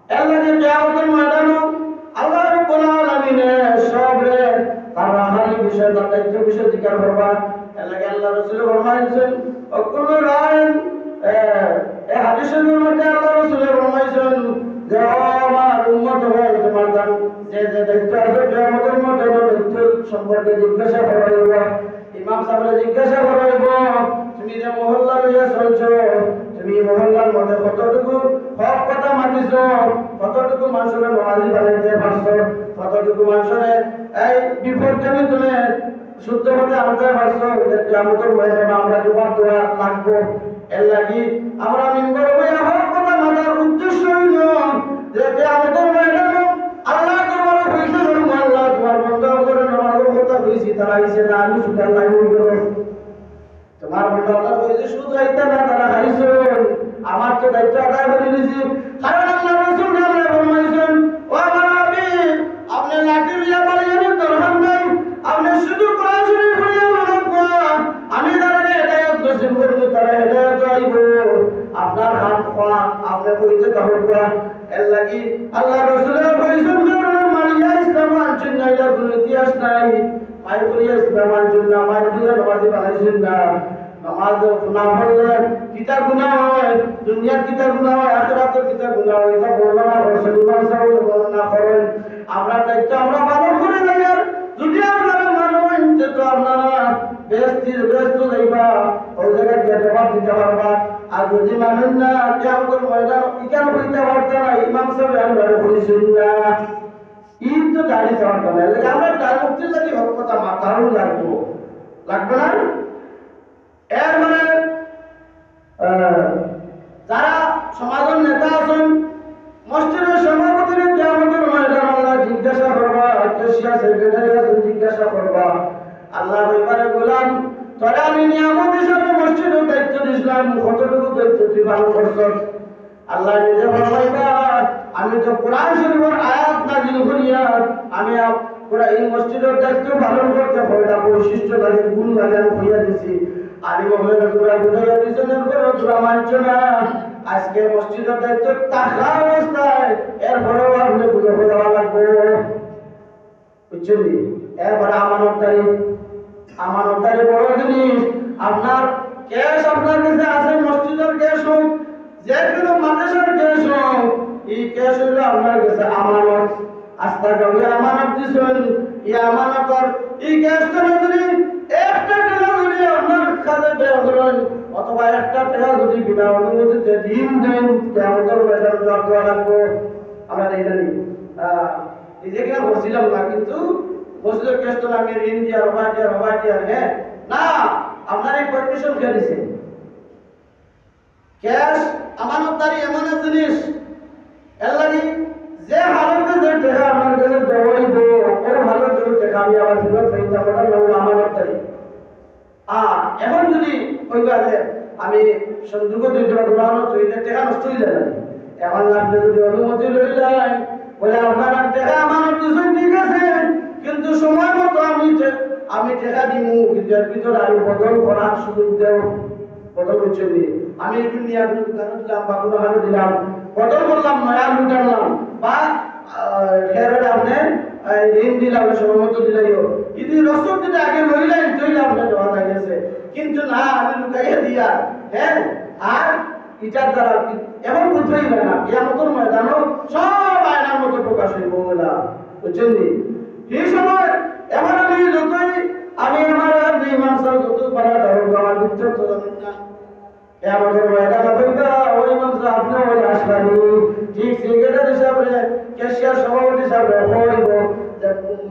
এর লাগে কিয়ামতের ময়দানে আল্লাহ রাব্বুল আলামিন সবরে তার রাহানি বিষয় তার দায়িত্ব বিষয় জিজ্ঞাসা করবা। এর লাগে আল্লাহ রাসূল ফরমাইছেন অকুল্লু রাইন এই হাদিসের মধ্যে আল্লাহ রাসূল ফরমাইছেন যে আমার উম্মত হয়ে তোমার দান যে যে দায়িত্ব আছে কিয়ামতের ময়দানে দায়িত্ব সম্পর্কে জিজ্ঞাসা করা হইব। ইমাম সাহেবরা জিজ্ঞাসা করা হইব তুমি যে মহল্লা লইয়া চলছো তুমি মহল্লার মধ্যে কতটুকু হক কথা মানিছ, কতটুকু মানুষের নামাজি বানাইতে পারছো, কতটুকু মানুষের এই বিপদগামী তুমি শুদ্ধ হতে আনতে পারছো। কিয়ামতের ময়দানে আমরা জবাব দেওয়া লাগবো। এর লাগি আমরা মিম্বর হইয়া হক কথা মানার উদ্দেশ্য হইল যে কিয়ামতের ময়দানে আল্লাহ তোমার পয়সা ধরুন আল্লাহ তোমার বন্ধ করে নামাজের কথা হয়েছি তারা আইসে না আমি সুদার লাগবে তোমার বন্ধ কথা হয়েছে শুধু আইতা না তারা আইসেন আমার তো দায়িত্ব আদায় করে দিয়েছি। কারণ আল্লাহ রাসূল ফরমাইছেন ও আমার হাবিব আপনি লাঠি লইয়া পালিয়ে দরকার নাই, আপনি শুধু কোরআন শরীফ পড়িয়া বলবা আমি যারা হেদায়েত নসিব করব তারা হেদায়েত পাইব। আপনার হাত পা আপনি কইতে থাকবা। এর লাগি আল্লাহ রাসূল কইছেন মারিয়া ইসলাম আনছেন না, এর কোনো ইতিহাস নাই। মাই করিয়া ইসলাম আনছেন না, মাই করিয়া নামাজি বানাইছেন না। নামাজ না পড়লে কিতা গুনাহ হয়, দুনিয়ার কিতা গুনাহ হয়, আখিরাতের কিতা গুনাহ হয়, এটা বর্ণনা করেছেন ইমাম সাহেব বর্ণনা করেন। আমরা দায়িত্ব আমরা পালন করে যাই। যদি আপনারা মানেন যে তো আপনারা ব্যস্ত যাইবা ওই জায়গায় গিয়ে জবাব দিতে পারবা। আর যদি মানেন না কিয়ামতের ময়দান ইকান হইতে পারতে না ইমাম সাহেব আমরা বলেছেন না ঈদ তো জানিতে পারতো না। আমরা তার মুক্তি যদি হক কথা মাথারও লাগবো লাগবে না। এর মানে যারা সমাজের নেতা আছেন মসজিদের সভাপতির কিয়ামতের ময়দানে আল্লাহ জিজ্ঞাসা করবা, কেশিয়া সেক্রেটারি আছেন জিজ্ঞাসা করবা আল্লাহ এবারে গোলাম তোরা আমি নিয়ামত হিসাবে মসজিদের দায়িত্ব দিয়েছিলাম কতটুকু দায়িত্ব তুই পালন করছ। আল্লাহ নিজে ফরমাইবা আমি তো কোরআন শরীফের আয়াত নাযিল করিয়া আমি এই মসজিদের দায়িত্ব পালন করতে কয়টা বৈশিষ্ট্য লাগে গুণ লাগে আমি কইয়া দিছি। আলী মহলের তোরা বুঝাইয়া দিয়েছেন এরপরে তোরা মানছ না। আজকে মসজিদের দায়িত্ব থাকা অবস্থায় এরপরেও আপনি বুঝে দেওয়া লাগবে বুঝছেন। এরপরে আমানতদারি বড় জিনিস। আপনার ক্যাশ আপনার কাছে আছে, মসজিদের ক্যাশ হোক যে কোনো মাদ্রাসার ক্যাশ হোক, এই ক্যাশ হইল আপনার কাছে আমানত। আস্থা করে আমানত দিচ্ছেন, এই আমানতর এই ক্যাশটা যদি একটা টাকা যদি আপনার কাছে বের করেন অথবা একটা টাকা যদি বিনা অনুমতিতে ঋণ দেন আমাদের ম্যাডাম জব দেওয়া লাগবে। আমরা এই জানি নিজেকে বলছিলাম না, কিন্তু মসজিদের ক্যাশ তো আমি ঋণ দিয়া রবা দিয়া হ্যাঁ না আপনার এই পারমিশন কে দিছে? ক্যাশ আমানতদারি এমন এক জিনিস এর লাগি যে হালতে যে টাকা আপনার কাছে দেওয়াইব ওর ভালো যে টাকা আমি আবার ফেরত পাইতে ওটার নাম আমানতদারি। আর এখন যদি কইবা যে আমি সন্দুক দিতে পারবো না তৈরি টাকা নষ্ট হয়ে যায়, এখন আপনি যদি অনুমতি লইলেন বলে আপনার টাকা আমানত দিচ্ছেন ঠিক আছে, কিন্তু সময় মতো আমি টাকা দিব কিন্তু এর ভিতরে আমি বদল করার সুযোগ দেও। বদল হচ্ছে আমি একটু নিয়ে আপনি দোকানে দিলাম বা কোনো হাতে দিলাম বদল করলাম নয়া লুট আনলাম বা ফেরত আপনি ঋণ দিলাম সময় মতো দিলাইও যদি রসদ দিতে আগে লইলেন তৈরি আপনার দেওয়া লাগেছে, কিন্তু না আমি লুকাইয়া দিয়া হ্যাঁ আর ইটার দ্বারা এমন বুঝতেই হয় না কিয়ামতের ময়দানও সব আয়নার মতো প্রকাশ হইব বলে বুঝছেন। এই সময় এমন আমি যতই আমি আমার ইমাম সাহেব যত পারা ধরো আমার উত্তর তো জানেন না কিয়ামতের ময়দানে হইবা ওই ইমাম সাহেব আপনি ওই আসবানি ঠিক সেক্রেটারি হিসাবে ক্যাশিয়ার সভাপতি হিসাবে হইব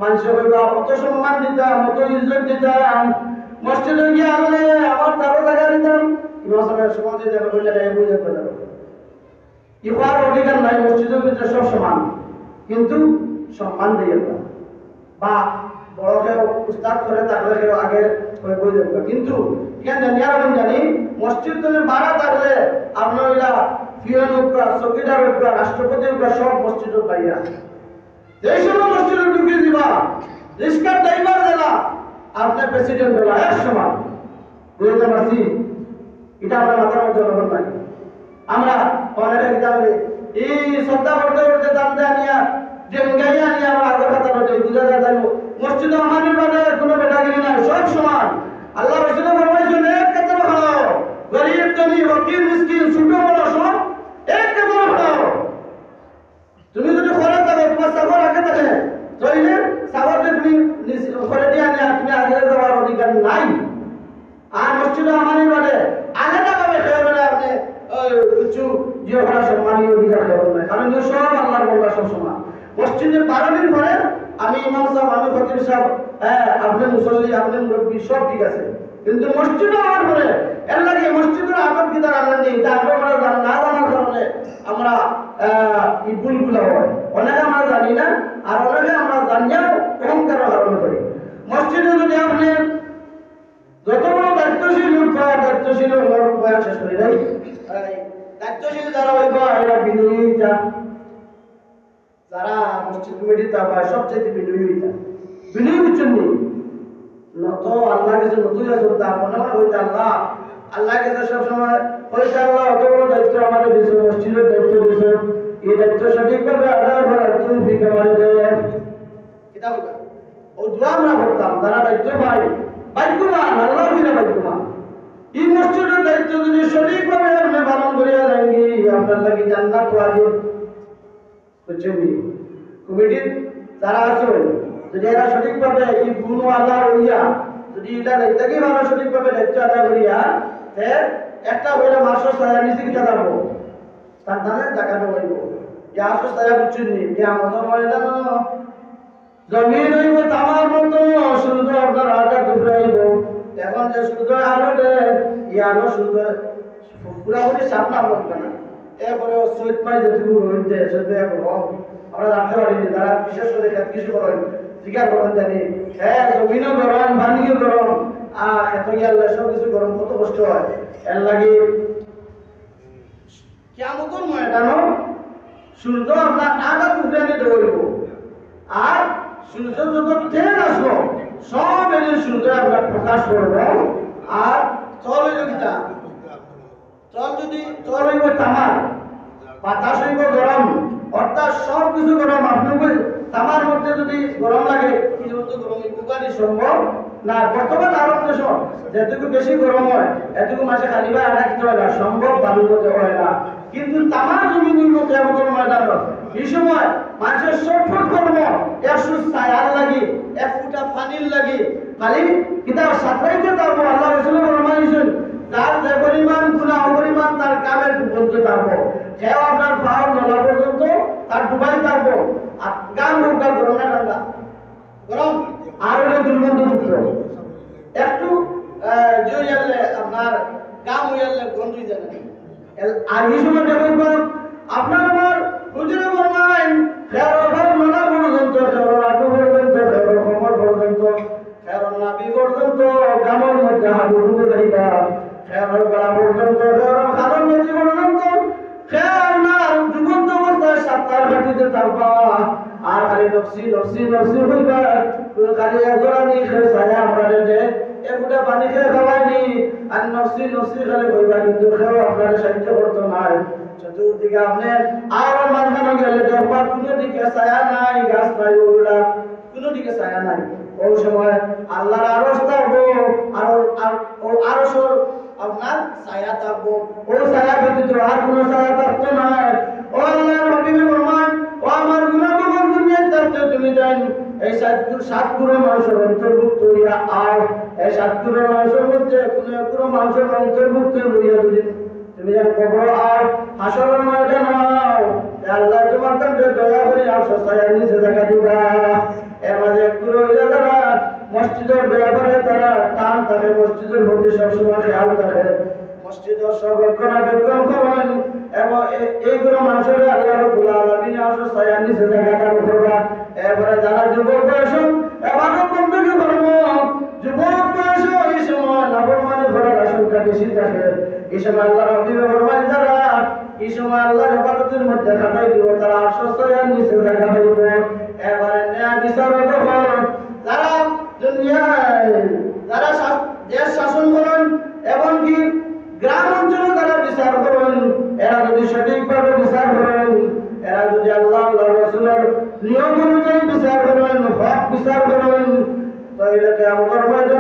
মানুষ হইবা অত সম্মান দিতাম অত ইজ্জত দিতাম মসজিদে গিয়ে আনলে আমার তারও টাকা দিতাম ইমাম সাহেবের সমাজে যেন বললে বুঝে করে ইফার অধিকার নাই মসজিদের ভিতরে সব সমান, কিন্তু সম্মান দিয়ে বা বড় কেউ উস্তাদ করে থাকলে কেউ আগে বই দেবে, কিন্তু এখানে জানি মসজিদ তুমি বাড়া থাকলে আপনার ওইরা পিয়ন উপরা চকিদার উপরা রাষ্ট্রপতি উপরা সব মসজিদের পাইয়া এই সময় মসজিদে ঢুকিয়ে দিবা রিস্কার ড্রাইভার দেলা আপনার প্রেসিডেন্ট দেলা এক সময় বুঝতে পারছি। এটা আমরা মাথার মধ্যে অনুভব নাই। আমরা অনেক এই শ্রদ্ধা করতে ডেঙ্গাইয়া নিয়ে আমরা আগে কথা বলতে বুঝা যায় মসজিদে আমাদের বাদে কোনো বেটাগিরি নাই, সব সমান। আল্লাহ রাসূল ফরমাইছেন এক কাতার ভালো, গরীব ধনী ফকির মিসকিন ছোট বড় সব এক কাতার ভালো। তুমি যদি ঘরে থাকো তোমার সাগর আগে থাকে তাইলে সাগরকে তুমি ঘরে দিয়ে আনে তুমি আগে যাওয়ার অধিকার নাই। আর মসজিদে আমাদের বাদে আলাদা ভাবে খেয়ে আপনি কিছু যে ঘোরা সম্মানীয় অধিকার দেওয়া নাই, কারণ সব আল্লাহর বন্ধা সব সমান। মসজিদে 12 দিন পরে আমি ইমাম সাহেব আমি ফকির সাহেব আপনি মুসল্লি আপনি মুরব্বী সব ঠিক আছে, কিন্তু মসজিদে আমার পরে এর লাগে মসজিদের আদব বিধান আমরা নেই, তা আমরা না জানার কারণে আমরা এই ভুলগুলো হয়। অনেকে আমরা জানি না আর অনেকে আমরা জানিয়াও অহংকার ধারণ করি। মসজিদে যদি আপনি যত বড় দায়িত্বশীল লোক হয় দায়িত্বশীল বয়ান শেষ করি নাই, দায়িত্বশীল যারা হইব এরা বিনয়ীতা, যারা মসজিদ কমিটি তা পায় সবচেয়ে বিনয়ীতা বিনয়ী বুঝছেন নি নত আল্লাহ কাছে নতুন আছে তার মনে মনে হইতে আল্লাহ কাছে সবসময় হইতে আল্লাহ অত বড় দায়িত্ব আমাদের দিয়েছে, মসজিদের দায়িত্ব দিয়েছে, এই দায়িত্ব সঠিকভাবে আদায় করার তৌফিক আমাদের দেন। কিতাব ও দোয়া আমরা করতাম যারা দায়িত্ব পাই ভাগ্যবান, আল্লাহ বিনা ভাগ্যবান। এই মসজিদের দায়িত্ব যদি সঠিকভাবে আপনি পালন করিয়া যান আপনার লাগি জান্নাত ওয়াজিব। বুঝছেন কমিটির যারা আছেন যদি এরা সঠিকভাবে এই গুণ আল্লাহ হইয়া যদি এটা দায়িত্বকে ভালো সঠিকভাবে দায়িত্ব আদায় করিয়া একটা হইলে মাসের ছায়া নিচে কিনা যাবো তার ধানে দেখানো হইব যে আসর ছায়া বুঝছেন নি যে আমাদের ময়দান জমিন হইব তামার মতো সূর্য আপনার আটা টুকরাইব। এখন যে সূর্য আলো দেয় এই আলো সূর্য পুরাপুরি সামনে লাগবে না, এরপরে চৈত মাস যেটুকু রয়েছে সেটা গরম আমরা জানতে পারিনি, তারা বিশেষ করে কিছু করেন জিজ্ঞাসা করেন জানি হ্যাঁ জমিনও গরম পানিও গরম খেতে গেলে সব কিছু গরম কত কষ্ট হয়। এর লাগে কিয়ামতের ময়দানও সূর্য আপনার আটা টুকরানি দৌড়ব আর সূর্য যখন ট্রেন আসলো সব এনে সূর্য আপনার প্রকাশ করবো আর চল হইল কিতা চল যদি চল হইব তামার বাতাস হইব গরম অর্থাৎ সব কিছু গরম। আপনাকে তামার মধ্যে যদি গরম লাগে কিছু গরম উপকারী সম্ভব না। বর্তমান আরব দেশ যেটুকু বেশি গরম হয় এটুকু মাসে খালি বা আটা কিছু হয় না, সম্ভব বালুর মধ্যে হয় না। কিন্তু তামার জমিনের মধ্যে আমাদের ময়দান এই সময় মানুষের সফল কর্ম একশো ছায়ার লাগি এক ফুটা পানির লাগি খালি কিতাব সাঁতরাইতে পারবো। আল্লাহ রাসূল ফরমাইছেন যার যে পরিমাণ গুনাহ পরিমাণ তার কামের বলতে পারবো, সেও আপনার পাও নলা পর্যন্ত তার ডুবাই পারবো। আর গান রোগটা গরম না ঠান্ডা গরম আর হলে দুর্গন্ধযুক্ত একটু জুইয়ালে আপনার গাম হইয়ালে গন্ধ যায় না। আর এই সময় দেখুন আপনার আমার হুজুরে ফরমাইন খেরোভার নলা পর্যন্ত খেরো আটু পর্যন্ত খেরো কোমর পর্যন্ত খেরো নাভি পর্যন্ত গামের মধ্যে হাঁটু ঢুকে যাইবা, খেরোর গলা পর্যন্ত খেরো খাদন মেঝে পর্যন্ত খের না ডুবন্ত অবস্থায় সাতটার ঘাটিতে থাকবা। আর খালি নফসি নফসি নফসি হইবা, খালি একজোড়া নিয়ে খেয়ে ছায়া আমরা রেখে এগুলা পানি খেয়ে খাওয়াইনি আর নফসি নফসি খালি হইবা, কিন্তু খেয়েও আপনার সাহায্য করতো নাই। চতুর্দিকে আপনি আর মাঝখানে গেলে দেখবার কোনো দিকে ছায়া নাই, গাছ নাই, ওগুলা কোনো দিকে ছায়া নাই। ওই সময় আল্লাহর আরশ থাকবো আর আরশের আপনার ছায়া থাকবো, ওই ছায়া ব্যতীত আর কোনো ছায়া থাকতো না। ও আল্লাহর হাবিবে ফরমান ও আমার গুনাহগার দুনিয়ায় থাকতে তুমি জান এই সাতগুলো মানুষের অন্তর্ভুক্ত হইয়া আর এই সাতগুলো মানুষের মধ্যে কোনো মানুষের অন্তর্ভুক্ত হইয়া তুমি যেন কবর আর হাসরের ময়দান হও, আল্লাহ তোমার কাছে দয়া করে আর ছায়ার নিচে জায়গা দিবা। এর মাঝে পুরো যারা মসজিদের ব্যাপারে তারা টান থাকে, মসজিদের মধ্যে সবসময় খেয়াল থাকে, মসজিদের সংরক্ষণাবেক্ষণ করেন এবং এইগুলো মানুষের আল্লাহ রাব্বুল আলামিন আসো ছায়ার নিচে জায়গা দান করবা। এরপরে যারা যুবক বয়স এবাদত বন্দেগী করব, যুবক বয়স এই সময় নাফরমানি করার আশঙ্কা বেশি থাকে। এই সময় আল্লাহ রাব্বুল ফরমান যারা এই সময় আল্লাহর ইবাদতের মধ্যে কাটাই দিব তারা আসো ছায়ার নিচে জায়গা পাইব। এবারে ন্যায় বিচারক হন যারা দুনিয়ায় যারা দেশ শাসন করেন এবং কি গ্রাম অঞ্চলে যারা বিচার করেন, এরা যদি সঠিকভাবে বিচার করেন, এরা যদি আল্লাহ রাসূলের নিয়ম অনুযায়ী বিচার করবেন, হক বিচার করবেন, তাইলে কিয়ামতের ময়দানে